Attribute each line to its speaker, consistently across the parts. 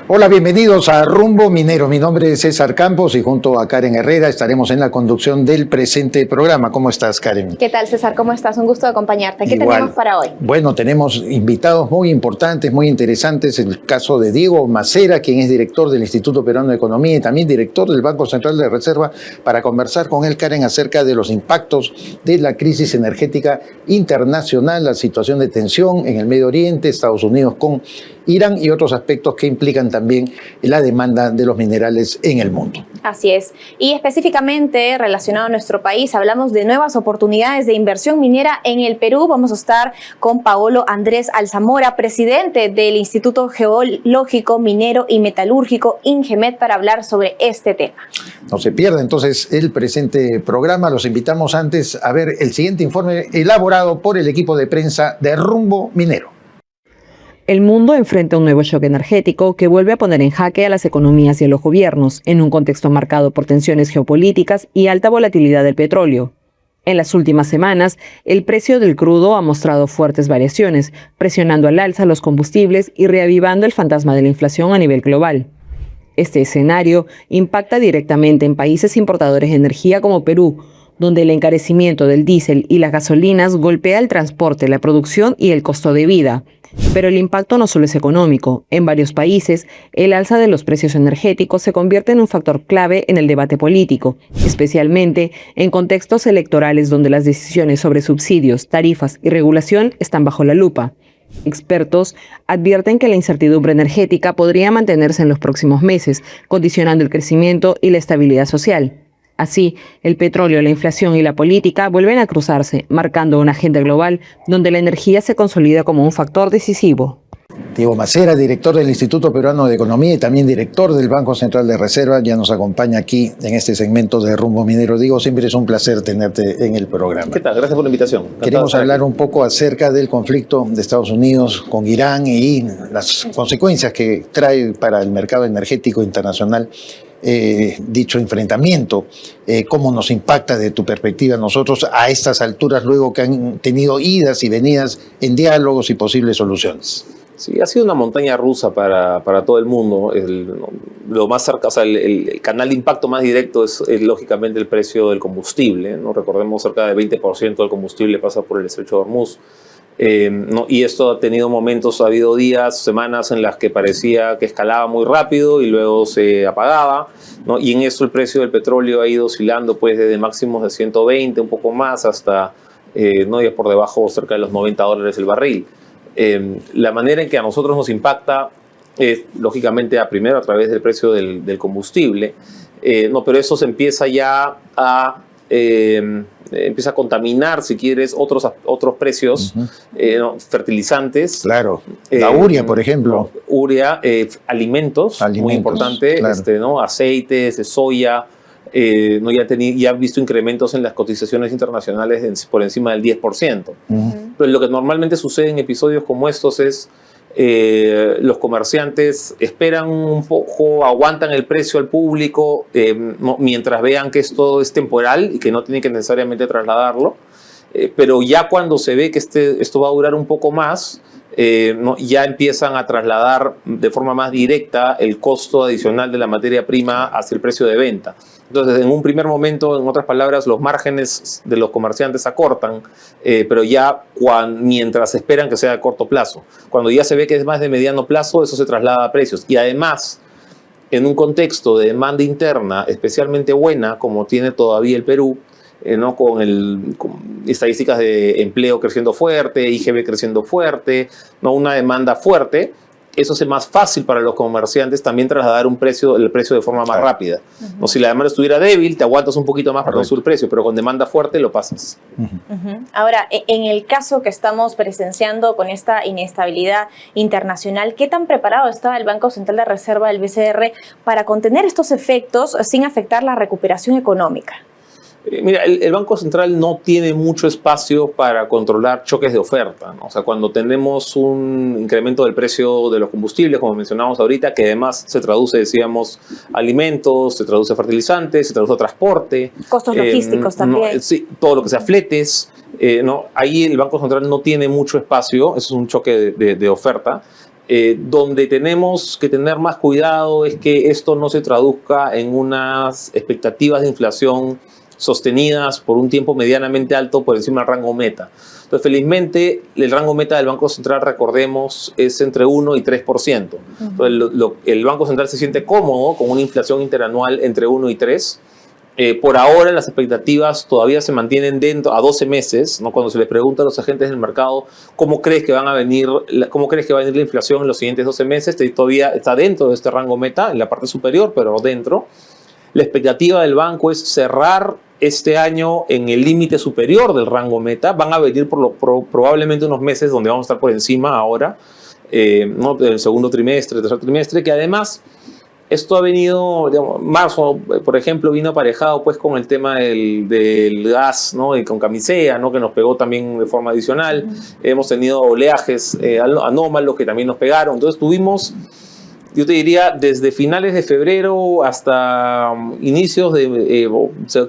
Speaker 1: Hola, bienvenidos a Rumbo Minero. Mi nombre es César Campos y junto a Karen Herrera estaremos en la conducción del presente programa. ¿Cómo estás, Karen?
Speaker 2: ¿Qué tal, César? ¿Cómo estás? Un gusto de acompañarte. ¿Qué tenemos para hoy?
Speaker 1: Bueno, tenemos invitados muy importantes, muy interesantes. El caso de Diego Macera, quien es director del Instituto Peruano de Economía y también director del Banco Central de Reserva, para conversar con él, Karen, acerca de los impactos de la crisis energética internacional, la situación de tensión en el Medio Oriente, Estados Unidos con Irán y otros aspectos que implican también la demanda de los minerales en el mundo.
Speaker 2: Así es. Y específicamente relacionado a nuestro país, hablamos de nuevas oportunidades de inversión minera en el Perú. Vamos a estar con Paolo Andrés Alzamora, presidente del Instituto Geológico, Minero y Metalúrgico, INGEMET, para hablar sobre este tema.
Speaker 1: No se pierda entonces el presente programa. Los invitamos antes a ver el siguiente informe elaborado por el equipo de prensa de Rumbo Minero.
Speaker 3: El mundo enfrenta un nuevo shock energético que vuelve a poner en jaque a las economías y a los gobiernos, en un contexto marcado por tensiones geopolíticas y alta volatilidad del petróleo. En las últimas semanas, el precio del crudo ha mostrado fuertes variaciones, presionando al alza los combustibles y reavivando el fantasma de la inflación a nivel global. Este escenario impacta directamente en países importadores de energía como Perú, donde el encarecimiento del diésel y las gasolinas golpea el transporte, la producción y el costo de vida. Pero el impacto no solo es económico. En varios países, el alza de los precios energéticos se convierte en un factor clave en el debate político, especialmente en contextos electorales donde las decisiones sobre subsidios, tarifas y regulación están bajo la lupa. Expertos advierten que la incertidumbre energética podría mantenerse en los próximos meses, condicionando el crecimiento y la estabilidad social. Así, el petróleo, la inflación y la política vuelven a cruzarse, marcando una agenda global donde la energía se consolida como un factor decisivo.
Speaker 1: Diego Macera, director del Instituto Peruano de Economía y también director del Banco Central de Reserva, ya nos acompaña aquí en este segmento de Rumbo Minero. Diego, siempre es un placer tenerte en el programa.
Speaker 4: ¿Qué tal? Gracias por la invitación.
Speaker 1: Queremos hablar un poco acerca del conflicto de Estados Unidos con Irán y las consecuencias que trae para el mercado energético internacional dicho enfrentamiento. ¿Cómo nos impacta desde tu perspectiva nosotros a estas alturas, luego que han tenido idas y venidas en diálogos y posibles soluciones?
Speaker 4: Sí, ha sido una montaña rusa para todo el mundo. Lo más cerca, o sea, el canal de impacto más directo es lógicamente el precio del combustible, ¿no? Recordemos, cerca del 20% del combustible pasa por el Estrecho de Hormuz. ¿No? Y esto ha tenido momentos, ha habido días, semanas en las que parecía que escalaba muy rápido y luego se apagaba, ¿no? Y en eso el precio del petróleo ha ido oscilando pues desde máximos de 120, un poco más, hasta no, ya por debajo, cerca de los $90 el barril. La manera en que a nosotros nos impacta es lógicamente primero a través del precio del combustible, no, pero eso se empieza ya a empieza a contaminar, si quieres, otros precios, ¿no? Fertilizantes.
Speaker 1: Claro, la urea, por ejemplo.
Speaker 4: ¿No? Urea, alimentos, muy importante, claro. ¿No? Aceites de soya. ¿No? Ya han visto incrementos en las cotizaciones internacionales por encima del 10%. Pero lo que normalmente sucede en episodios como estos es los comerciantes esperan un poco, aguantan el precio al público mientras vean que esto es temporal y que no tienen que necesariamente trasladarlo, pero ya cuando se ve que esto va a durar un poco más, ¿no? Ya empiezan a trasladar de forma más directa el costo adicional de la materia prima hacia el precio de venta. Entonces, en un primer momento, en otras palabras, los márgenes de los comerciantes acortan, pero ya mientras esperan que sea a corto plazo. Cuando ya se ve que es más de mediano plazo, eso se traslada a precios. Y además, en un contexto de demanda interna especialmente buena, como tiene todavía el Perú, ¿no? Con estadísticas de empleo creciendo fuerte, IGB creciendo fuerte, ¿no? Una demanda fuerte, eso hace más fácil para los comerciantes también trasladar el precio de forma más rápida. ¿No? Si la demanda estuviera débil, te aguantas un poquito más para no subir el precio, pero con demanda fuerte lo pasas.
Speaker 2: Ahora, en el caso que estamos presenciando con esta inestabilidad internacional, ¿qué tan preparado está el Banco Central de Reserva, el BCR, para contener estos efectos sin afectar la recuperación económica?
Speaker 4: Mira, el Banco Central no tiene mucho espacio para controlar choques de oferta, ¿no? O sea, cuando tenemos un incremento del precio de los combustibles, como mencionamos ahorita, que además se traduce, decíamos, alimentos, se traduce a fertilizantes, se traduce a transporte.
Speaker 2: Costos logísticos también.
Speaker 4: No, sí, todo lo que sea fletes. ¿No? Ahí el Banco Central no tiene mucho espacio, eso es un choque de oferta. Donde tenemos que tener más cuidado es que esto no se traduzca en unas expectativas de inflación sostenidas por un tiempo medianamente alto por encima del rango meta. Entonces, felizmente, el rango meta del Banco Central, recordemos, es entre 1 y 3%. Entonces, el Banco Central se siente cómodo con una inflación interanual entre 1 y 3%. Por ahora las expectativas todavía se mantienen dentro a 12 meses, ¿no? Cuando se les pregunta a los agentes del mercado cómo crees que va a venir la inflación en los siguientes 12 meses, todavía está dentro de este rango meta, en la parte superior, pero dentro. La expectativa del banco es cerrar este año en el límite superior del rango meta. Van a venir probablemente unos meses donde vamos a estar por encima ahora, ¿no? El segundo trimestre, tercer trimestre, que además esto ha venido, digamos, marzo, por ejemplo, vino aparejado pues con el tema del gas, ¿no? Y con Camisea, ¿no? Que nos pegó también de forma adicional. Hemos tenido oleajes anómalos que también nos pegaron. Entonces tuvimos, yo te diría, desde finales de febrero hasta inicios de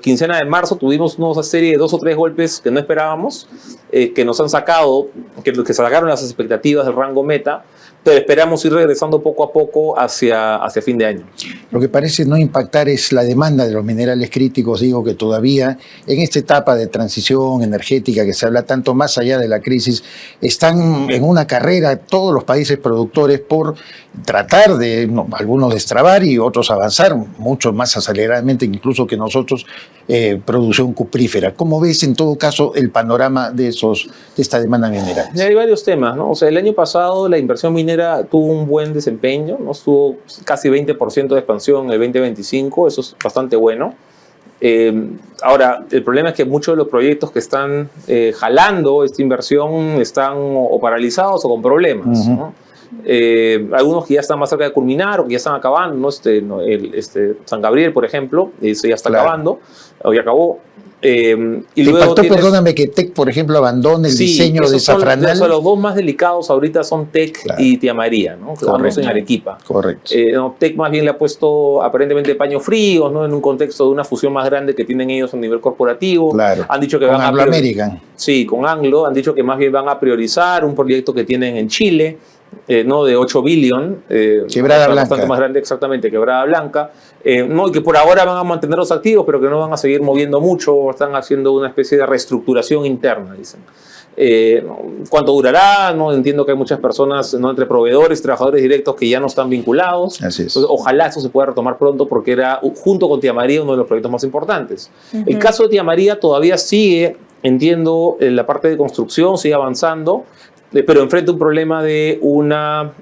Speaker 4: quincena de marzo, tuvimos una serie de 2 o 3 golpes que no esperábamos, que nos han sacado, que sacaron las expectativas del rango meta, pero esperamos ir regresando poco a poco hacia fin de año.
Speaker 1: Lo que parece no impactar es la demanda de los minerales críticos. Digo que todavía en esta etapa de transición energética que se habla tanto más allá de la crisis, están en una carrera todos los países productores por tratar de, algunos destrabar y otros avanzar mucho más aceleradamente incluso que nosotros, producción cuprífera. ¿Cómo ves en todo caso el panorama de esta demanda minera?
Speaker 4: Hay varios temas, ¿no? O sea, el año pasado la inversión minera tuvo un buen desempeño, ¿no? Estuvo casi 20% de expansión en el 2025, eso es bastante bueno. Ahora, el problema es que muchos de los proyectos que están jalando esta inversión están o paralizados o con problemas, ¿no? Algunos que ya están más cerca de culminar o que ya están acabando, ¿no? San Gabriel, por ejemplo, eso ya está acabando, o ya acabó.
Speaker 1: Y luego perdóname, que TEC, por ejemplo, abandone el diseño de Zafranal.
Speaker 4: Los dos más delicados ahorita son TEC y Tía María, ¿no? Que estamos en Arequipa.
Speaker 1: Correcto.
Speaker 4: TEC más bien le ha puesto aparentemente paños fríos, ¿no? En un contexto de una fusión más grande que tienen ellos a nivel corporativo.
Speaker 1: Claro.
Speaker 4: Han dicho que
Speaker 1: con Anglo American.
Speaker 4: Sí, con Anglo. Han dicho que más bien van a priorizar un proyecto que tienen en Chile, ¿no? De 8 billion.
Speaker 1: Quebrada Blanca.
Speaker 4: Bastante más grande, exactamente, Quebrada Blanca. ¿No? Y que por ahora van a mantenerlos activos, pero que no van a seguir moviendo mucho, están haciendo una especie de reestructuración interna, dicen. ¿Cuánto durará? No entiendo que hay muchas personas, ¿no? Entre proveedores y trabajadores directos que ya no están vinculados.
Speaker 1: Así es.
Speaker 4: Entonces, ojalá eso se pueda retomar pronto porque era, junto con Tía María, uno de los proyectos más importantes. El caso de Tía María todavía sigue, entiendo, la parte de construcción sigue avanzando, pero enfrenta un problema de una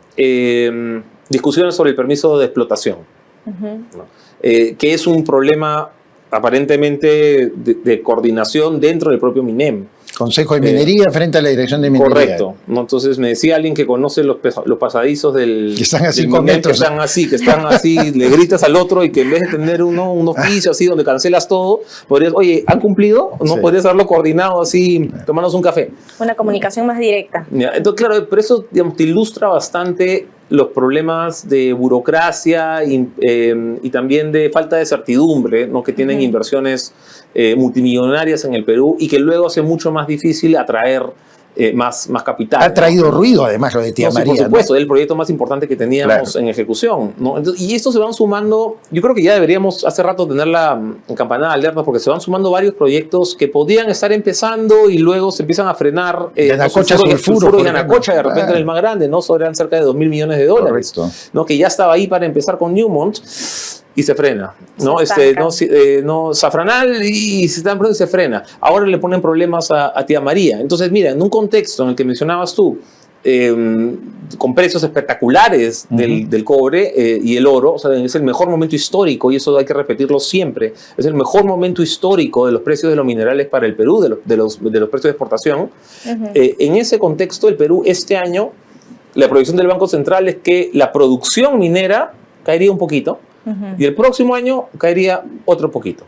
Speaker 4: discusión sobre el permiso de explotación, ¿no? Que es un problema aparentemente de coordinación dentro del propio MINEM.
Speaker 1: Consejo de Minería frente a la Dirección de Minería.
Speaker 4: Correcto, ¿no? Entonces me decía alguien que conoce los pasadizos del...
Speaker 1: Que están a 5
Speaker 4: MINEM,
Speaker 1: metros.
Speaker 4: que están así, le gritas al otro y que en vez de tener un oficio así donde cancelas todo, podrías, oye, ¿han cumplido? ¿No? Sí. Podrías haberlo coordinado así, tomarnos un café.
Speaker 2: Una comunicación más directa.
Speaker 4: Entonces, claro, pero eso, digamos, te ilustra bastante los problemas de burocracia y también de falta de certidumbre, ¿no? Que tienen inversiones multimillonarias en el Perú y que luego hace mucho más difícil atraer más capital.
Speaker 1: Ha traído ruido, además, lo de Tía María.
Speaker 4: Por supuesto, ¿no? Es el proyecto más importante que teníamos en ejecución, ¿no? Entonces, y estos se van sumando, yo creo que ya deberíamos hace rato tener la campanada de alerta porque se van sumando varios proyectos que podían estar empezando y luego se empiezan a frenar.
Speaker 1: Yanacocha,
Speaker 4: Sulfuro y Yanacocha, de repente, el más grande, ¿no? Eran cerca de $2.000 millones,
Speaker 1: Correcto.
Speaker 4: ¿no? Que ya estaba ahí para empezar con Newmont. Y se frena, ¿no? Zafranal y se frena. Ahora le ponen problemas a Tía María. Entonces, mira, en un contexto en el que mencionabas tú, con precios espectaculares del cobre y el oro, o sea, es el mejor momento histórico, y eso hay que repetirlo siempre, es el mejor momento histórico de los precios de los minerales para el Perú, de los precios de exportación. En ese contexto, el Perú este año, la proyección del Banco Central es que la producción minera caería un poquito, y el próximo año caería otro poquito.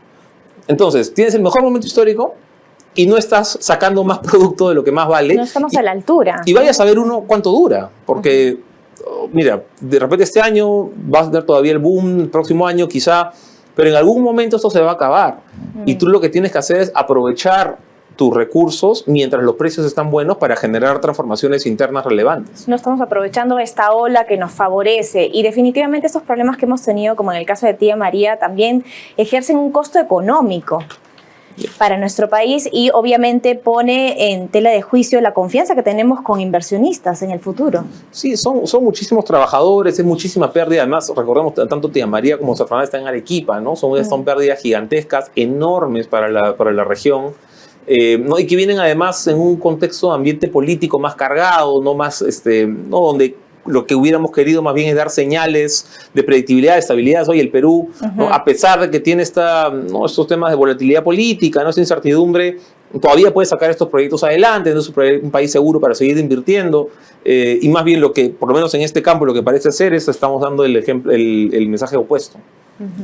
Speaker 4: Entonces, tienes el mejor momento histórico y no estás sacando más producto de lo que más vale.
Speaker 2: No estamos a la altura.
Speaker 4: Y vaya a saber uno cuánto dura, porque, mira, de repente este año vas a tener todavía el boom, el próximo año quizá, pero en algún momento esto se va a acabar. Y tú lo que tienes que hacer es aprovechar tus recursos mientras los precios están buenos para generar transformaciones internas relevantes.
Speaker 2: No estamos aprovechando esta ola que nos favorece y definitivamente estos problemas que hemos tenido, como en el caso de Tía María, también ejercen un costo económico para nuestro país y obviamente pone en tela de juicio la confianza que tenemos con inversionistas en el futuro.
Speaker 4: Sí, son muchísimos trabajadores, es muchísima pérdida. Además, recordemos, tanto Tía María como San Fernando están en Arequipa, ¿no? Son pérdidas gigantescas, enormes para la región. ¿No? Y que vienen además en un contexto de ambiente político más cargado, no más, ¿no? Donde lo que hubiéramos querido más bien es dar señales de predictibilidad, de estabilidad. Oye, el Perú, ¿no? A pesar de que tiene estos temas de volatilidad política, ¿no? Esta incertidumbre, todavía puede sacar estos proyectos adelante, ¿no? Es un país seguro para seguir invirtiendo. Y más bien lo que, por lo menos en este campo, lo que parece ser es, estamos dando el mensaje opuesto.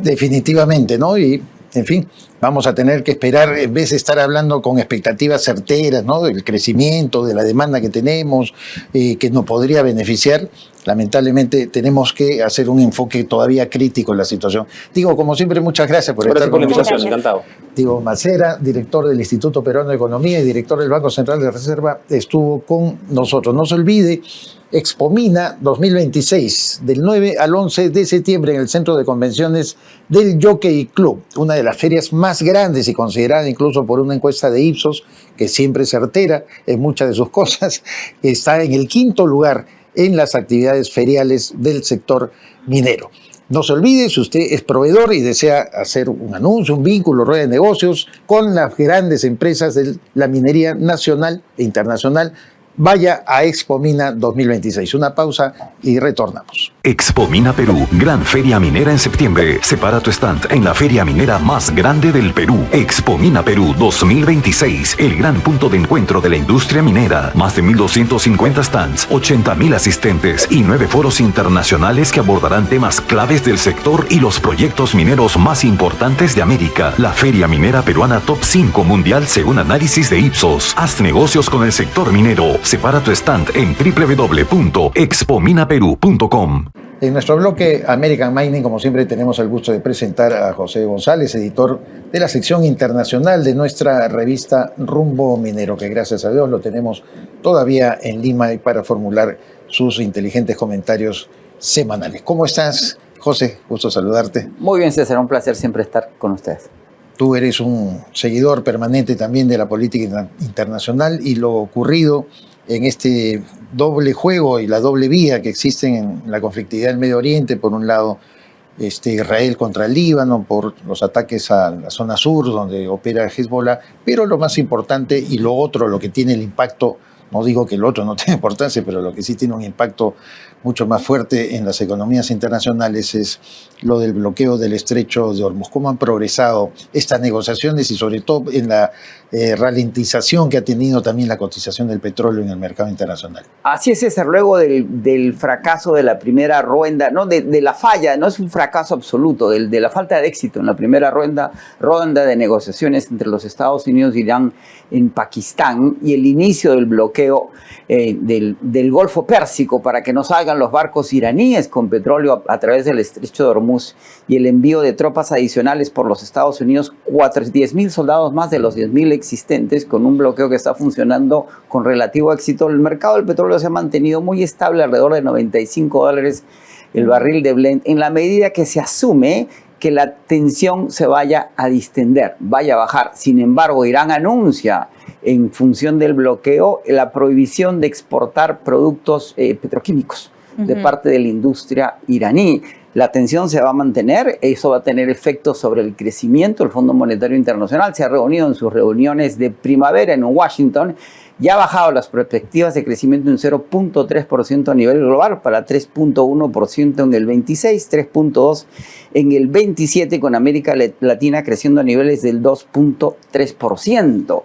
Speaker 1: Definitivamente, ¿no? Y, en fin, vamos a tener que esperar, en vez de estar hablando con expectativas certeras, ¿no? Del crecimiento, de la demanda que tenemos, que nos podría beneficiar, lamentablemente tenemos que hacer un enfoque todavía crítico en la situación. Digo, como siempre, muchas gracias por estar con
Speaker 4: la invitación,
Speaker 1: nosotros.
Speaker 4: encantado.
Speaker 1: Diego Macera, director del Instituto Peruano de Economía y director del Banco Central de Reserva, estuvo con nosotros. No se olvide, Expomina 2026, del 9 al 11 de septiembre en el Centro de Convenciones del Jockey Club, una de las ferias más grandes y considerada incluso por una encuesta de Ipsos, que siempre es certera en muchas de sus cosas, está en el 5º lugar en las actividades feriales del sector minero. No se olvide, si usted es proveedor y desea hacer un anuncio, un vínculo, rueda de negocios con las grandes empresas de la minería nacional e internacional, vaya a Expomina 2026. Una pausa y retornamos.
Speaker 5: Expomina Perú, gran feria minera en septiembre. Separa tu stand en la feria minera más grande del Perú. Expomina Perú 2026, el gran punto de encuentro de la industria minera. Más de 1.250 stands, 80.000 asistentes y 9 foros internacionales que abordarán temas claves del sector y los proyectos mineros más importantes de América. La feria minera peruana top 5 mundial según análisis de Ipsos. Haz negocios con el sector minero. Separa tu stand en www.expominaperu.com.
Speaker 1: En nuestro bloque American Mining, como siempre, tenemos el gusto de presentar a José González, editor de la sección internacional de nuestra revista Rumbo Minero, que gracias a Dios lo tenemos todavía en Lima y para formular sus inteligentes comentarios semanales. ¿Cómo estás, José? Gusto saludarte.
Speaker 6: Muy bien, César, un placer siempre estar con ustedes.
Speaker 1: Tú eres un seguidor permanente también de la política internacional y lo ocurrido en este doble juego y la doble vía que existen en la conflictividad del Medio Oriente, por un lado Israel contra el Líbano, por los ataques a la zona sur donde opera Hezbollah, pero lo más importante y lo otro, lo que tiene el impacto, no digo que el otro no tenga importancia, pero lo que sí tiene un impacto mucho más fuerte en las economías internacionales es lo del bloqueo del estrecho de Hormuz. ¿Cómo han progresado estas negociaciones y sobre todo en la ralentización que ha tenido también la cotización del petróleo en el mercado internacional?
Speaker 6: Así es, César, luego del fracaso de la primera ronda, no de la falla, no es un fracaso absoluto, de la falta de éxito en la primera ronda de negociaciones entre los Estados Unidos y Irán en Pakistán y el inicio del bloqueo del Golfo Pérsico para que no salgan los barcos iraníes con petróleo a través del estrecho de Hormuz y el envío de tropas adicionales por los Estados Unidos, 10.000 soldados más de los 10.000 existentes, con un bloqueo que está funcionando con relativo éxito. El mercado del petróleo se ha mantenido muy estable, alrededor de $95 el barril de Brent, en la medida que se asume que la tensión se vaya a distender, vaya a bajar. Sin embargo, Irán anuncia, en función del bloqueo, la prohibición de exportar productos petroquímicos de parte de la industria iraní. La tensión se va a mantener, eso va a tener efectos sobre el crecimiento. El Fondo Monetario Internacional se ha reunido en sus reuniones de primavera en Washington y ha bajado las perspectivas de crecimiento en 0.3% a nivel global para 3.1% en el 26, 3.2% en el 27, con América Latina creciendo a niveles del 2.3%.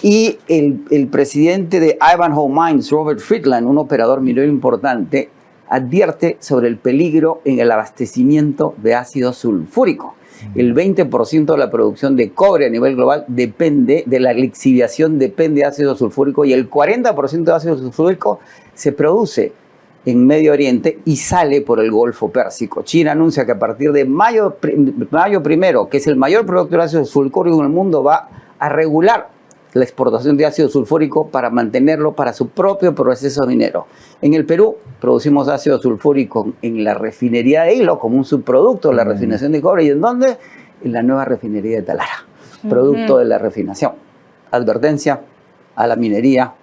Speaker 6: Y el presidente de Ivanhoe Mines, Robert Friedland, un operador minero importante, advierte sobre el peligro en el abastecimiento de ácido sulfúrico. El 20% de la producción de cobre a nivel global depende de la lixiviación, depende de ácido sulfúrico, y el 40% de ácido sulfúrico se produce en Medio Oriente y sale por el Golfo Pérsico. China anuncia que a partir de mayo primero, que es el mayor productor de ácido sulfúrico en el mundo, va a regular la exportación de ácido sulfúrico para mantenerlo para su propio proceso minero. En el Perú producimos ácido sulfúrico en la refinería de Hilo como un subproducto de la refinación de cobre. ¿Y en dónde? En la nueva refinería de Talara, producto de la refinación. Advertencia a la minería: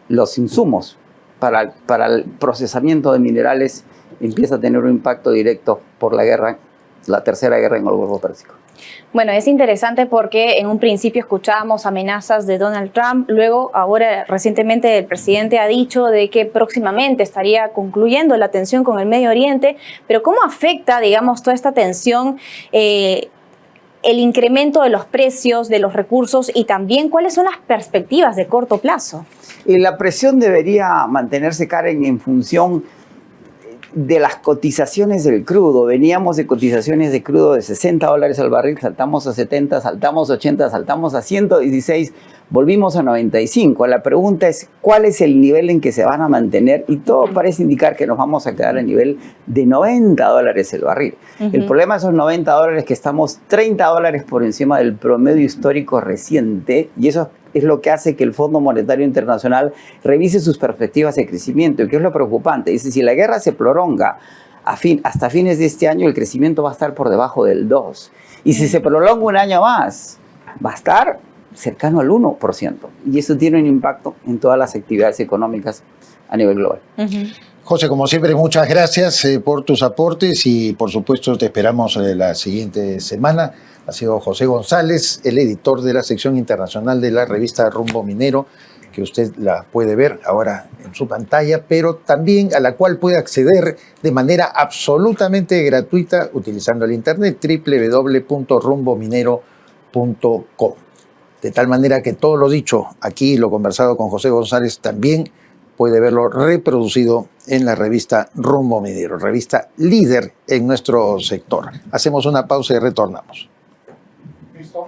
Speaker 6: los insumos para el procesamiento de minerales empieza a tener un impacto directo por la guerra, la tercera guerra en el Golfo Pérsico.
Speaker 2: Bueno, es interesante porque en un principio escuchábamos amenazas de Donald Trump, luego ahora recientemente el presidente ha dicho de que próximamente estaría concluyendo la tensión con el Medio Oriente, pero ¿cómo afecta, digamos, toda esta tensión el incremento de los precios de los recursos y también cuáles son las perspectivas de corto plazo?
Speaker 6: La presión debería mantenerse, Karen, en función de las cotizaciones del crudo. Veníamos de cotizaciones de crudo de $60 al barril, saltamos a 70, saltamos a 80, saltamos a 116, volvimos a 95. La pregunta es, ¿cuál es el nivel en que se van a mantener? Y todo parece indicar que nos vamos a quedar a nivel de $90 el barril. El problema de esos $90 es que estamos $30 por encima del promedio histórico reciente, y eso es lo que hace que el Fondo Monetario Internacional revise sus perspectivas de crecimiento. ¿Y qué es lo preocupante? Dice, si la guerra se prolonga hasta fines de este año, el crecimiento va a estar por debajo del 2%. Y si se prolonga un año más, va a estar cercano al 1%. Y eso tiene un impacto en todas las actividades económicas a nivel global.
Speaker 1: José, como siempre, muchas gracias por tus aportes y, por supuesto, te esperamos la siguiente semana. Ha sido José González, el editor de la sección internacional de la revista Rumbo Minero, que usted la puede ver ahora en su pantalla, pero también a la cual puede acceder de manera absolutamente gratuita utilizando el internet www.rumbominero.com. De tal manera que todo lo dicho aquí, lo conversado con José González, también puede verlo reproducido en la revista Rumbo Minero, revista líder en nuestro sector. Hacemos una pausa y retornamos. ¿Listo?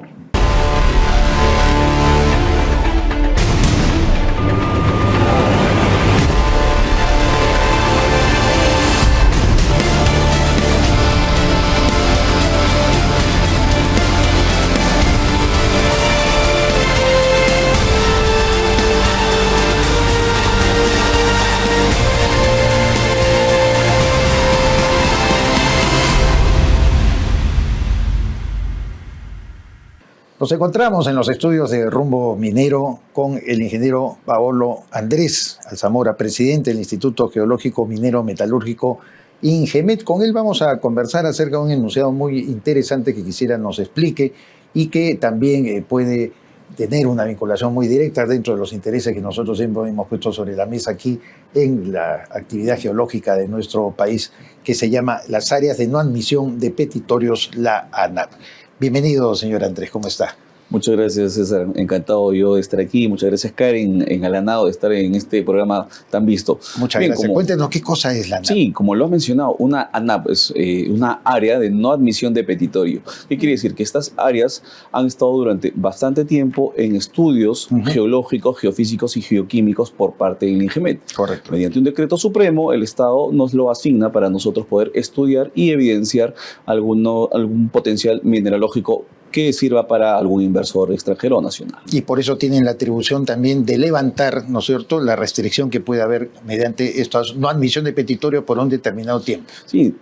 Speaker 1: Nos encontramos en los estudios de Rumbo Minero con el ingeniero Paolo Andrés Alzamora, presidente del Instituto Geológico Minero Metalúrgico INGEMET. Con él vamos a conversar acerca de un enunciado muy interesante que quisiera nos explique y que también puede tener una vinculación muy directa dentro de los intereses que nosotros siempre hemos puesto sobre la mesa aquí en la actividad geológica de nuestro país, que se llama las áreas de no admisión de petitorios, la ANAP. Bienvenido, señor Andrés, ¿cómo está?
Speaker 7: Muchas gracias, César. Encantado yo de estar aquí. Muchas gracias, Karen, engalanado de estar en este programa tan visto.
Speaker 1: Muchas gracias. Cuéntenos qué cosa es la ANAP.
Speaker 7: Sí, como lo has mencionado, una ANAP es una área de no admisión de petitorio. ¿Qué quiere decir? Que estas áreas han estado durante bastante tiempo en estudios geológicos, geofísicos y geoquímicos por parte del INGEMET.
Speaker 1: Correcto.
Speaker 7: Mediante un decreto supremo, el Estado nos lo asigna para nosotros poder estudiar y evidenciar algún potencial mineralógico que sirva para algún inversor extranjero o nacional.
Speaker 1: Y por eso tienen la atribución también de levantar, ¿no es cierto?, la restricción que puede haber mediante esta no admisión de petitorio por un determinado tiempo.
Speaker 7: Sí,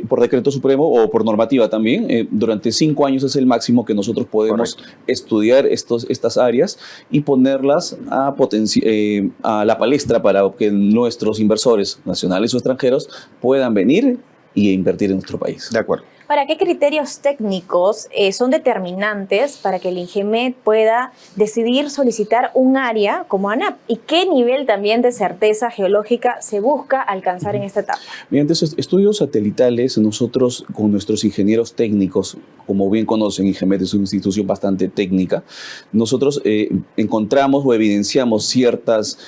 Speaker 7: por decreto supremo o por normativa también, durante 5 años es el máximo que nosotros podemos estudiar estas áreas y ponerlas a la palestra para que nuestros inversores nacionales o extranjeros puedan venir y invertir en nuestro país.
Speaker 1: De acuerdo.
Speaker 2: Ahora, ¿qué criterios técnicos son determinantes para que el INGEMET pueda decidir solicitar un área como ANAP? ¿Y qué nivel también de certeza geológica se busca alcanzar en esta etapa? Mediante
Speaker 7: esos estudios satelitales, nosotros con nuestros ingenieros técnicos, como bien conocen, INGEMET es una institución bastante técnica, nosotros encontramos o evidenciamos ciertas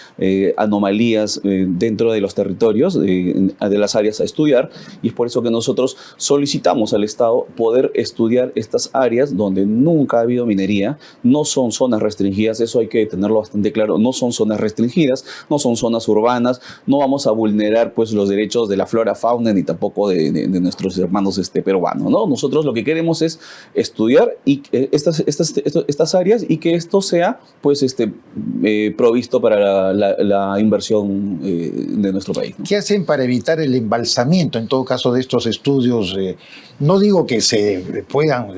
Speaker 7: anomalías dentro de los territorios, de las áreas a estudiar, y es por eso que nosotros solicitamos al Estado poder estudiar estas áreas donde nunca ha habido minería, no son zonas restringidas, eso hay que tenerlo bastante claro, no son zonas restringidas, no son zonas urbanas, no vamos a vulnerar pues los derechos de la flora, fauna, ni tampoco de nuestros hermanos peruanos, ¿no? Nosotros lo que queremos es estudiar estas áreas y que esto sea pues provisto para la inversión de nuestro país, ¿no?
Speaker 1: ¿Qué hacen para evitar el embalsamiento, en todo caso, de estos estudios? No digo que se puedan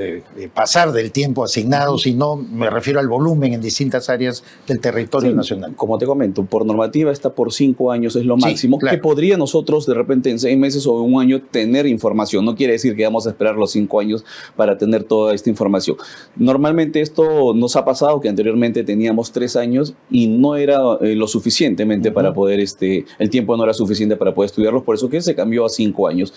Speaker 1: pasar del tiempo asignado, sino me refiero al volumen en distintas áreas del territorio nacional.
Speaker 7: Como te comento, por normativa está por 5 años, es lo máximo, claro, que podría nosotros de repente en 6 meses o en 1 año tener información. No quiere decir que vamos a esperar los 5 años para tener toda esta información. Normalmente esto nos ha pasado que anteriormente teníamos 3 años y no era lo suficientemente para poder, el tiempo no era suficiente para poder estudiarlos, por eso que se cambió a 5 años.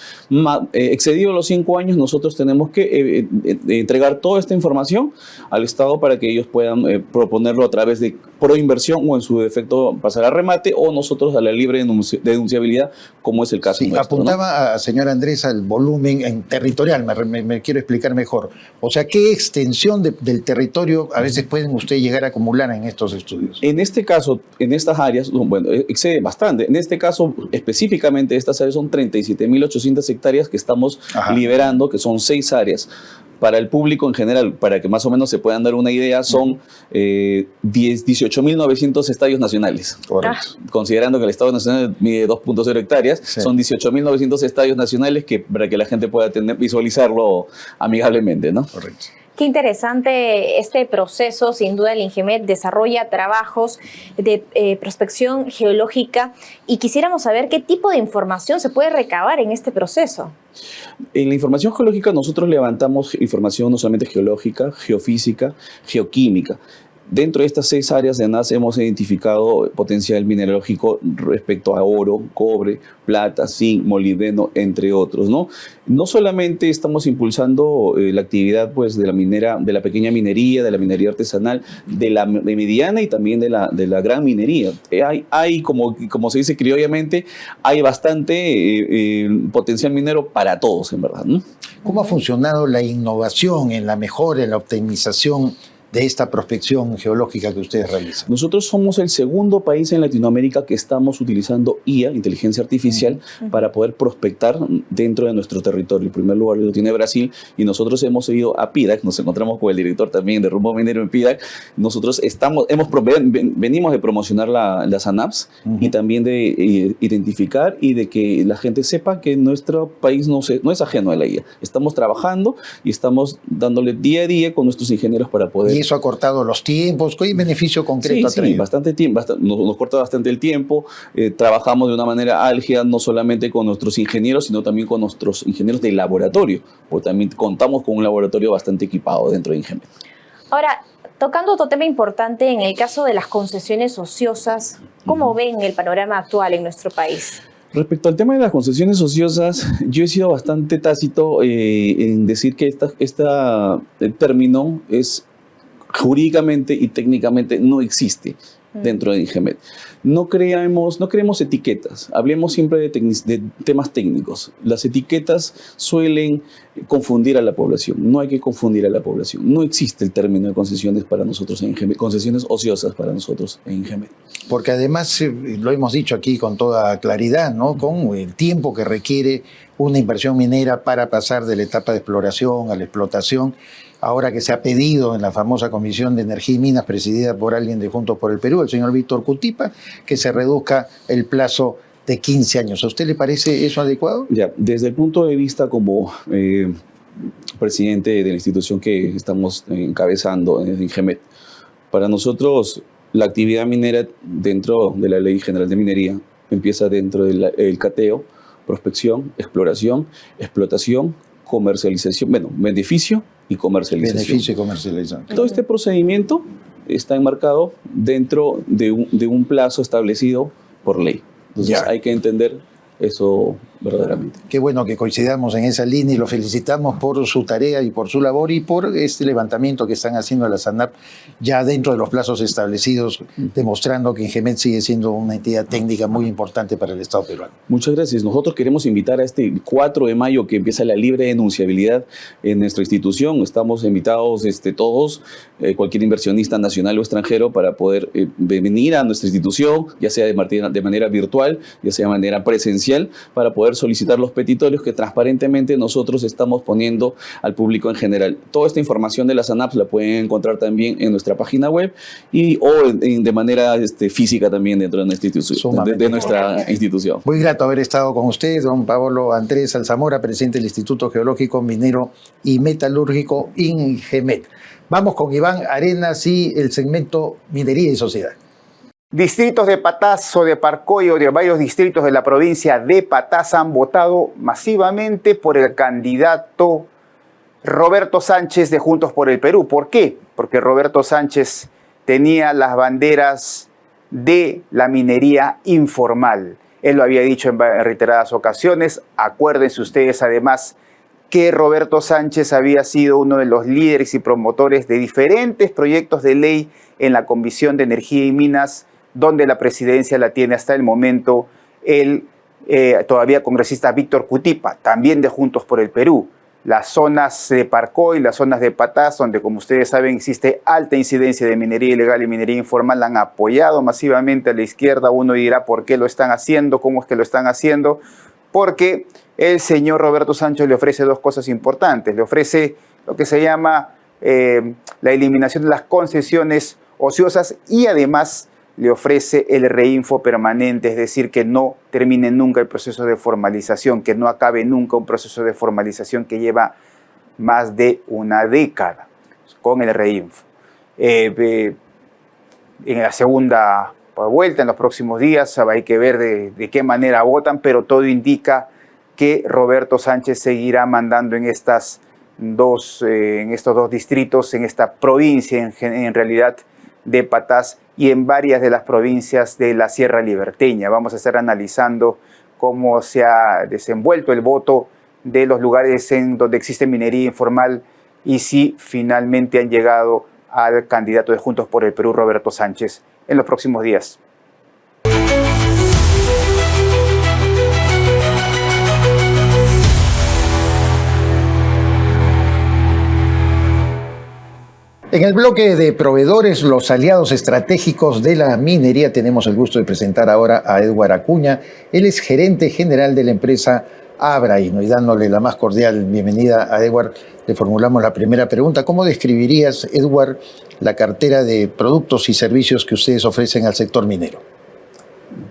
Speaker 7: Excedido los 5 años, nosotros tenemos que entregar toda esta información al Estado para que ellos puedan proponerlo a través de proinversión o en su defecto pasar a remate o nosotros a la libre denunciabilidad, como es el caso nuestro,
Speaker 1: apuntaba,
Speaker 7: ¿no?
Speaker 1: Señor Andrés, al volumen territorial, me quiero explicar mejor. O sea, ¿qué extensión del territorio a veces pueden ustedes llegar a acumular en estos estudios?
Speaker 7: En este caso, en estas áreas, bueno, excede bastante. En este caso, específicamente, estas áreas son 37.800 hectáreas que estamos liberando, que son 6 áreas. Para el público en general, para que más o menos se puedan dar una idea, son 18.900 estadios nacionales.
Speaker 1: Correcto.
Speaker 7: Considerando que el Estado Nacional mide 2.0 hectáreas, son 18.900 estadios nacionales para que la gente pueda visualizarlo amigablemente, ¿no?
Speaker 1: Correcto.
Speaker 2: Qué interesante este proceso. Sin duda el INGEMET desarrolla trabajos de prospección geológica y quisiéramos saber qué tipo de información se puede recabar en este proceso.
Speaker 7: En la información geológica nosotros levantamos información no solamente geológica, geofísica, geoquímica. Dentro de estas 6 áreas de ANAS hemos identificado potencial mineralógico respecto a oro, cobre, plata, zinc, molibdeno, entre otros, ¿no? No solamente estamos impulsando la actividad pues, de la pequeña minería, de la minería artesanal, de mediana y también de la gran minería. Hay como se dice criollamente, hay bastante potencial minero para todos, en verdad, ¿no?
Speaker 1: ¿Cómo ha funcionado la innovación en la mejora, en la optimización de esta prospección geológica que ustedes realizan?
Speaker 7: Nosotros somos el segundo país en Latinoamérica que estamos utilizando IA, inteligencia artificial, para poder prospectar dentro de nuestro territorio. En primer lugar lo tiene Brasil y nosotros hemos ido a PIDAC, nos encontramos con el director también de Rumbo Minero en PIDAC. Nosotros venimos de promocionar las ANAPs y también de identificar y de que la gente sepa que nuestro país no es ajeno a la IA. Estamos trabajando y estamos dándole día a día con nuestros ingenieros para poder...
Speaker 1: Y eso ha cortado los tiempos. ¿Qué beneficio concreto ha traído?
Speaker 7: Sí, bastante tiempo. Nos corta bastante el tiempo. Trabajamos de una manera álgida, no solamente con nuestros ingenieros, sino también con nuestros ingenieros de laboratorio, porque también contamos con un laboratorio bastante equipado dentro de INGEMET.
Speaker 2: Ahora, tocando otro tema importante, en el caso de las concesiones ociosas, ¿cómo ven el panorama actual en nuestro país?
Speaker 7: Respecto al tema de las concesiones ociosas, yo he sido bastante tácito en decir que el término es jurídicamente y técnicamente no existe dentro de INGEMET. No creemos etiquetas, hablemos siempre de temas técnicos. Las etiquetas suelen confundir a la población, no hay que confundir a la población. No existe el término de concesiones para nosotros en INGEMET, concesiones ociosas para nosotros en INGEMET.
Speaker 1: Porque además, lo hemos dicho aquí con toda claridad, ¿no? Con el tiempo que requiere una inversión minera para pasar de la etapa de exploración a la explotación. Ahora que se ha pedido en la famosa Comisión de Energía y Minas, presidida por alguien de Juntos por el Perú, el señor Víctor Cutipa, que se reduzca el plazo de 15 años. ¿A usted le parece eso adecuado?
Speaker 7: Ya, desde el punto de vista como presidente de la institución que estamos encabezando en INGEMET, para nosotros la actividad minera dentro de la Ley General de Minería empieza dentro del cateo, prospección, exploración, explotación, comercialización, beneficio y comercialización.
Speaker 1: Beneficio y comercialización.
Speaker 7: Todo este procedimiento está enmarcado dentro de un plazo establecido por ley. Entonces hay que entender eso verdaderamente.
Speaker 1: Qué bueno que coincidamos en esa línea y lo felicitamos por su tarea y por su labor y por este levantamiento que están haciendo a la SANAP ya dentro de los plazos establecidos, demostrando que Ingemet sigue siendo una entidad técnica muy importante para el Estado peruano.
Speaker 7: Muchas gracias. Nosotros queremos invitar a este 4 de mayo que empieza la libre denunciabilidad en nuestra institución. Estamos invitados todos, cualquier inversionista nacional o extranjero, para poder venir a nuestra institución, ya sea de manera virtual, ya sea de manera presencial, para poder solicitar los petitorios que transparentemente nosotros estamos poniendo al público en general. Toda esta información de la SANAP la pueden encontrar también en nuestra página web o de manera física también dentro de nuestra institución.
Speaker 1: Muy grato haber estado con usted, don Paolo Andrés Alzamora, presidente del Instituto Geológico, Minero y Metalúrgico Ingemet. Vamos con Iván Arenas y el segmento Minería y Sociedad.
Speaker 8: Distritos de Patazo, de Parcoy o de varios distritos de la provincia de Pataza han votado masivamente por el candidato Roberto Sánchez de Juntos por el Perú. ¿Por qué? Porque Roberto Sánchez tenía las banderas de la minería informal. Él lo había dicho en reiteradas ocasiones. Acuérdense ustedes además que Roberto Sánchez había sido uno de los líderes y promotores de diferentes proyectos de ley en la Comisión de Energía y Minas, donde la presidencia la tiene hasta el momento el todavía congresista Víctor Cutipa, también de Juntos por el Perú. Las zonas de Parcoy, las zonas de Patás, donde como ustedes saben existe alta incidencia de minería ilegal y minería informal, han apoyado masivamente a la izquierda. Uno dirá por qué lo están haciendo, cómo es que lo están haciendo, porque el señor Roberto Sánchez le ofrece dos cosas importantes. Le ofrece lo que se llama la eliminación de las concesiones ociosas y además le ofrece el reinfo permanente, es decir, que no termine nunca el proceso de formalización, que no acabe nunca un proceso de formalización que lleva más de una década con el reinfo. En la segunda vuelta, en los próximos días, hay que ver de qué manera votan, pero todo indica que Roberto Sánchez seguirá mandando en estos dos distritos, en esta provincia en realidad de Patás y en varias de las provincias de la Sierra Liberteña. Vamos a estar analizando cómo se ha desenvuelto el voto de los lugares en donde existe minería informal y si finalmente han llegado al candidato de Juntos por el Perú, Roberto Sánchez, en los próximos días.
Speaker 1: En el bloque de proveedores, los aliados estratégicos de la minería, tenemos el gusto de presentar ahora a Edward Acuña. Él es gerente general de la empresa Abraino, y dándole la más cordial bienvenida a Edward, le formulamos la primera pregunta. ¿Cómo describirías, Edward, la cartera de productos y servicios que ustedes ofrecen al sector minero?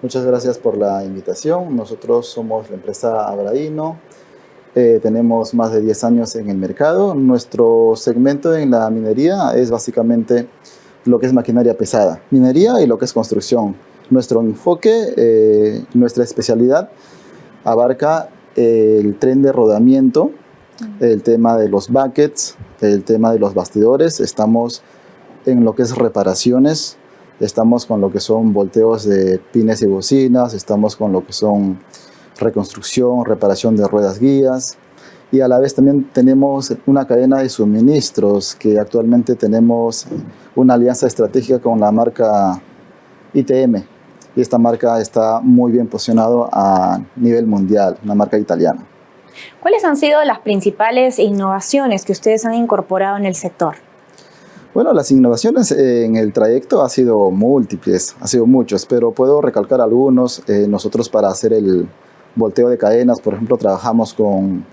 Speaker 9: Muchas gracias por la invitación. Nosotros somos la empresa Abraino. Tenemos más de 10 años en el mercado. Nuestro segmento en la minería es básicamente lo que es maquinaria pesada, minería y lo que es construcción. Nuestro enfoque, nuestra especialidad abarca el tren de rodamiento, el tema de los buckets, el tema de los bastidores. Estamos en lo que es reparaciones, estamos con lo que son volteos de pines y bocinas, estamos con lo que son reconstrucción, reparación de ruedas guías, y a la vez también tenemos una cadena de suministros que actualmente tenemos una alianza estratégica con la marca ITM, y esta marca está muy bien posicionada a nivel mundial, una marca italiana.
Speaker 2: ¿Cuáles han sido las principales innovaciones que ustedes han incorporado en el sector?
Speaker 9: Bueno, las innovaciones en el trayecto han sido múltiples, han sido muchos, pero puedo recalcar algunos. Nosotros para hacer el volteo de cadenas, por ejemplo, trabajamos con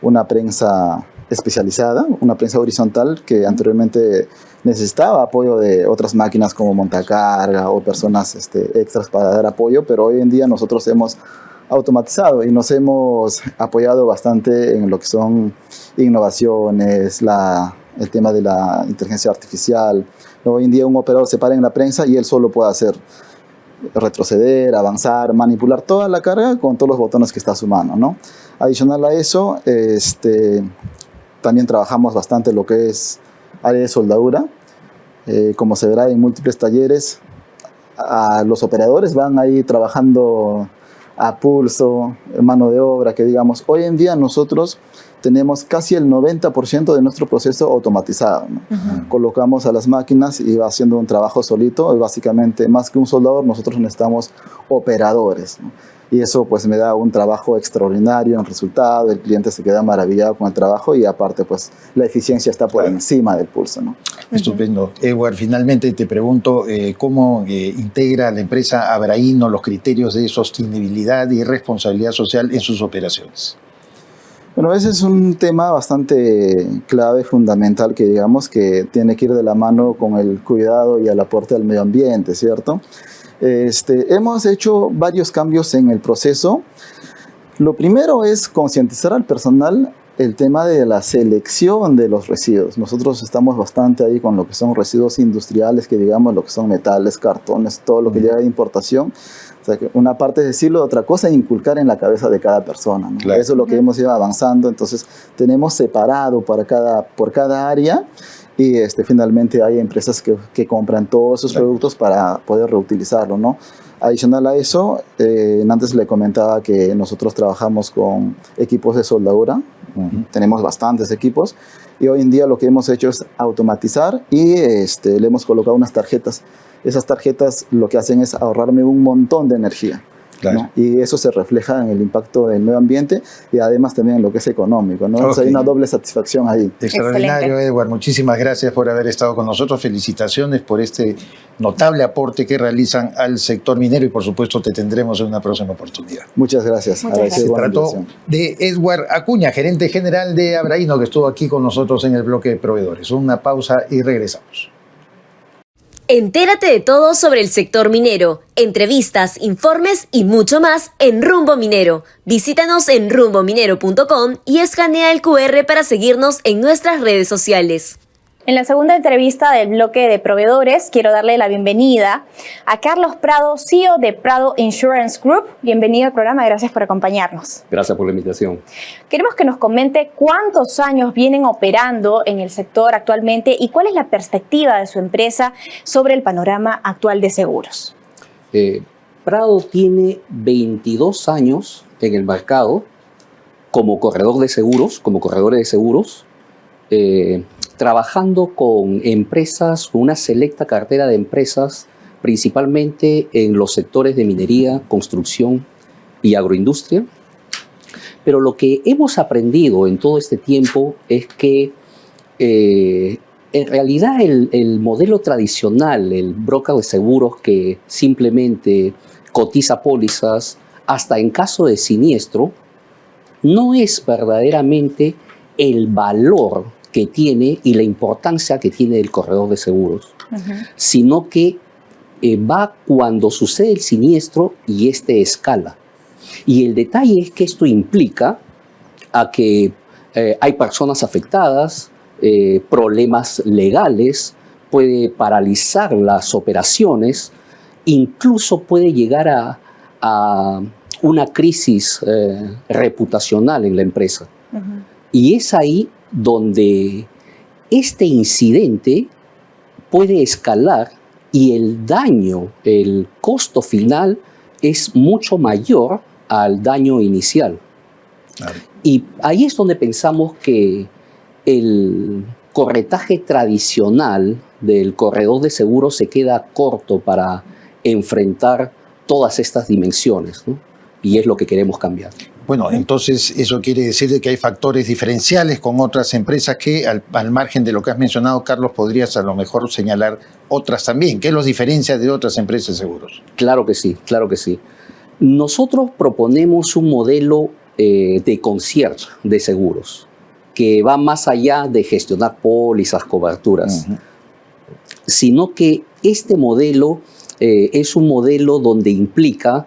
Speaker 9: una prensa especializada, una prensa horizontal que anteriormente necesitaba apoyo de otras máquinas como montacarga o personas extras para dar apoyo, pero hoy en día nosotros hemos automatizado y nos hemos apoyado bastante en lo que son innovaciones, el tema de la inteligencia artificial. Hoy en día un operador se para en la prensa y él solo puede hacer retroceder, avanzar, manipular toda la carga con todos los botones que está a su mano, ¿no? Adicional a eso, también trabajamos bastante lo que es área de soldadura. Como se verá en múltiples talleres, los operadores van ahí trabajando a pulso, mano de obra, que digamos, hoy en día nosotros tenemos casi el 90% de nuestro proceso automatizado, ¿no? Colocamos a las máquinas y va haciendo un trabajo solito, y básicamente más que un soldador nosotros necesitamos operadores, ¿no? Y eso pues me da un trabajo extraordinario en resultado, el cliente se queda maravillado con el trabajo y aparte pues la eficiencia está por encima del pulso, ¿no?
Speaker 1: Estupendo. Edward, finalmente te pregunto cómo integra la empresa Abraino los criterios de sostenibilidad y responsabilidad social en sus operaciones.
Speaker 9: Bueno, ese es un tema bastante clave, fundamental, que digamos que tiene que ir de la mano con el cuidado y el aporte al medio ambiente, ¿cierto? Hemos hecho varios cambios en el proceso. Lo primero es concientizar al personal el tema de la selección de los residuos. Nosotros estamos bastante ahí con lo que son residuos industriales, que digamos lo que son metales, cartones, todo lo que llega de importación. O sea, que una parte es decirlo, otra cosa es inculcar en la cabeza de cada persona, ¿no? Claro. Eso es lo que hemos ido avanzando. Entonces, tenemos separado por cada área y finalmente hay empresas que compran todos esos productos para poder reutilizarlo, ¿no? Adicional a eso, antes le comentaba que nosotros trabajamos con equipos de soldadura. Tenemos bastantes equipos y hoy en día lo que hemos hecho es automatizar y le hemos colocado unas tarjetas. Esas tarjetas lo que hacen es ahorrarme un montón de energía. Claro. ¿No? Y eso se refleja en el impacto del medio ambiente y además también en lo que es económico, ¿no? Okay. O sea, hay una doble satisfacción ahí.
Speaker 1: Extraordinario, Edward. Muchísimas gracias por haber estado con nosotros. Felicitaciones por este notable aporte que realizan al sector minero y por supuesto te tendremos en una próxima oportunidad.
Speaker 9: Muchas gracias.
Speaker 1: Muchas gracias. Se trató de Edward Acuña, gerente general de Abraino, que estuvo aquí con nosotros en el bloque de proveedores. Una pausa y regresamos.
Speaker 10: Entérate de todo sobre el sector minero, entrevistas, informes y mucho más en Rumbo Minero. Visítanos en rumbominero.com y escanea el QR para seguirnos en nuestras redes sociales.
Speaker 2: En la segunda entrevista del bloque de proveedores, quiero darle la bienvenida a Carlos Prado, CEO de Prado Insurance Group. Bienvenido al programa, gracias por acompañarnos.
Speaker 11: Gracias por la invitación.
Speaker 2: Queremos que nos comente cuántos años vienen operando en el sector actualmente y cuál es la perspectiva de su empresa sobre el panorama actual de seguros.
Speaker 11: Prado tiene 22 años en el mercado como corredores de seguros, trabajando con empresas, con una selecta cartera de empresas, principalmente en los sectores de minería, construcción y agroindustria. Pero lo que hemos aprendido en todo este tiempo es que en realidad el modelo tradicional, el broker de seguros que simplemente cotiza pólizas hasta en caso de siniestro, no es verdaderamente el valor que tiene y la importancia que tiene el corredor de seguros, sino que va cuando sucede el siniestro y escala. Y el detalle es que esto implica a que hay personas afectadas, problemas legales, puede paralizar las operaciones, incluso puede llegar a una crisis reputacional en la empresa. Y es ahí donde este incidente puede escalar y el daño, el costo final es mucho mayor al daño inicial. Claro. Y ahí es donde pensamos que el corretaje tradicional del corredor de seguros se queda corto para enfrentar todas estas dimensiones, ¿no? Y es lo que queremos cambiar.
Speaker 1: Bueno, entonces eso quiere decir que hay factores diferenciales con otras empresas que al margen de lo que has mencionado, Carlos, podrías a lo mejor señalar otras también. ¿Qué los diferencia de otras empresas de seguros?
Speaker 11: Claro que sí, claro que sí. Nosotros proponemos un modelo de concierge de seguros que va más allá de gestionar pólizas, coberturas, sino que este modelo es un modelo donde implica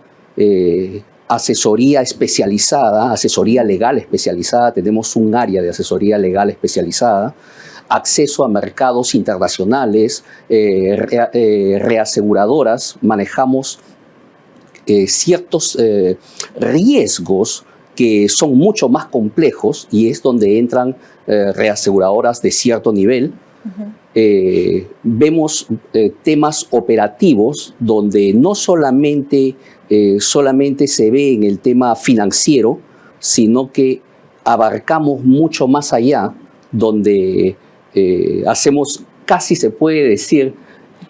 Speaker 11: asesoría especializada, asesoría legal especializada, tenemos un área de asesoría legal especializada, acceso a mercados internacionales, reaseguradoras, manejamos ciertos riesgos que son mucho más complejos y es donde entran reaseguradoras de cierto nivel. vemos temas operativos donde no solamente se ve en el tema financiero, sino que abarcamos mucho más allá, donde hacemos, casi se puede decir,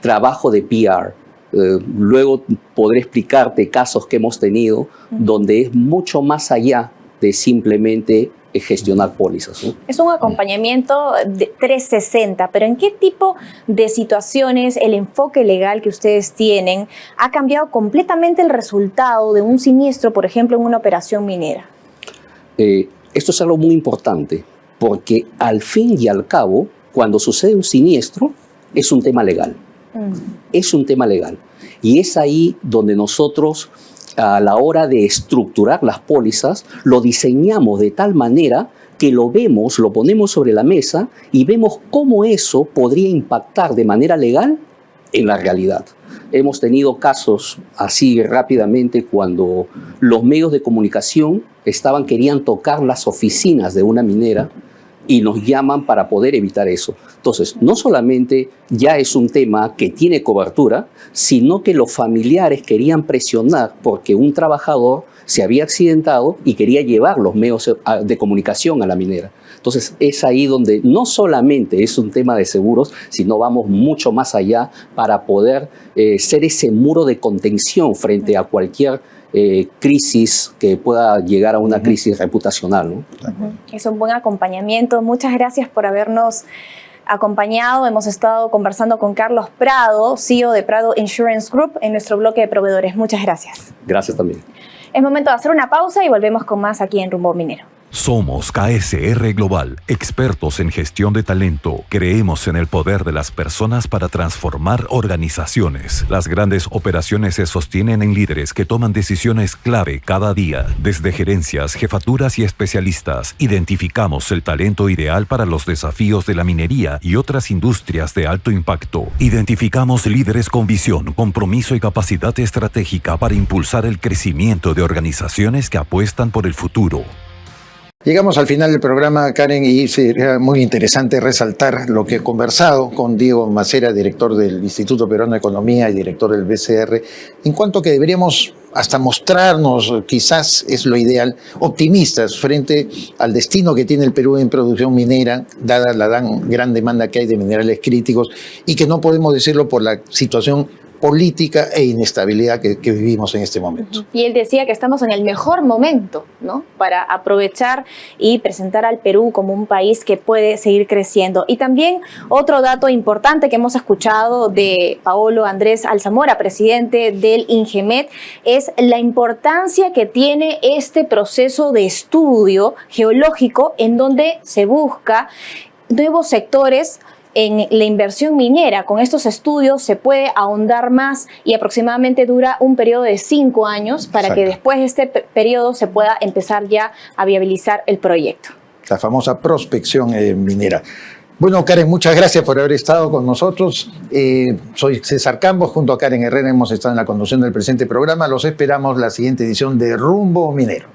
Speaker 11: trabajo de PR. Luego podré explicarte casos que hemos tenido donde es mucho más allá de simplemente gestionar pólizas, ¿no?
Speaker 2: Es un acompañamiento de 360, pero ¿en qué tipo de situaciones el enfoque legal que ustedes tienen ha cambiado completamente el resultado de un siniestro, por ejemplo, en una operación minera?
Speaker 11: Esto es algo muy importante, porque al fin y al cabo, cuando sucede un siniestro, es un tema legal. Es un tema legal. Y es ahí donde nosotros, a la hora de estructurar las pólizas, lo diseñamos de tal manera que lo vemos, lo ponemos sobre la mesa y vemos cómo eso podría impactar de manera legal en la realidad. Hemos tenido casos así rápidamente cuando los medios de comunicación querían tocar las oficinas de una minera y nos llaman para poder evitar eso. Entonces, no solamente ya es un tema que tiene cobertura, sino que los familiares querían presionar porque un trabajador se había accidentado y quería llevar los medios de comunicación a la minera. Entonces, es ahí donde no solamente es un tema de seguros, sino vamos mucho más allá para poder ser ese muro de contención frente a cualquier crisis que pueda llegar a una crisis reputacional, ¿no?
Speaker 2: Es un buen acompañamiento. Muchas gracias por habernos acompañado. Hemos estado conversando con Carlos Prado, CEO de Prado Insurance Group, en nuestro bloque de proveedores. Muchas gracias.
Speaker 11: Gracias también.
Speaker 2: Es momento de hacer una pausa y volvemos con más aquí en Rumbo Minero.
Speaker 5: Somos KSR Global, expertos en gestión de talento. Creemos en el poder de las personas para transformar organizaciones. Las grandes operaciones se sostienen en líderes que toman decisiones clave cada día. Desde gerencias, jefaturas y especialistas, identificamos el talento ideal para los desafíos de la minería y otras industrias de alto impacto. Identificamos líderes con visión, compromiso y capacidad estratégica para impulsar el crecimiento de organizaciones que apuestan por el futuro.
Speaker 1: Llegamos al final del programa, Karen, y sería muy interesante resaltar lo que he conversado con Diego Macera, director del Instituto Peruano de Economía y director del BCR, en cuanto que deberíamos hasta mostrarnos, quizás es lo ideal, optimistas frente al destino que tiene el Perú en producción minera, dada la gran demanda que hay de minerales críticos, y que no podemos decirlo por la situación política e inestabilidad que vivimos en este momento.
Speaker 2: Y él decía que estamos en el mejor momento, ¿no?, para aprovechar y presentar al Perú como un país que puede seguir creciendo. Y también otro dato importante que hemos escuchado de Paolo Andrés Alzamora, presidente del INGEMET, es la importancia que tiene este proceso de estudio geológico en donde se busca nuevos sectores en la inversión minera. Con estos estudios se puede ahondar más y aproximadamente dura un periodo de 5 años para que después de este periodo se pueda empezar ya a viabilizar el proyecto.
Speaker 1: La famosa prospección minera. Bueno, Karen, muchas gracias por haber estado con nosotros. Soy César Campos, junto a Karen Herrera hemos estado en la conducción del presente programa. Los esperamos la siguiente edición de Rumbo Minero.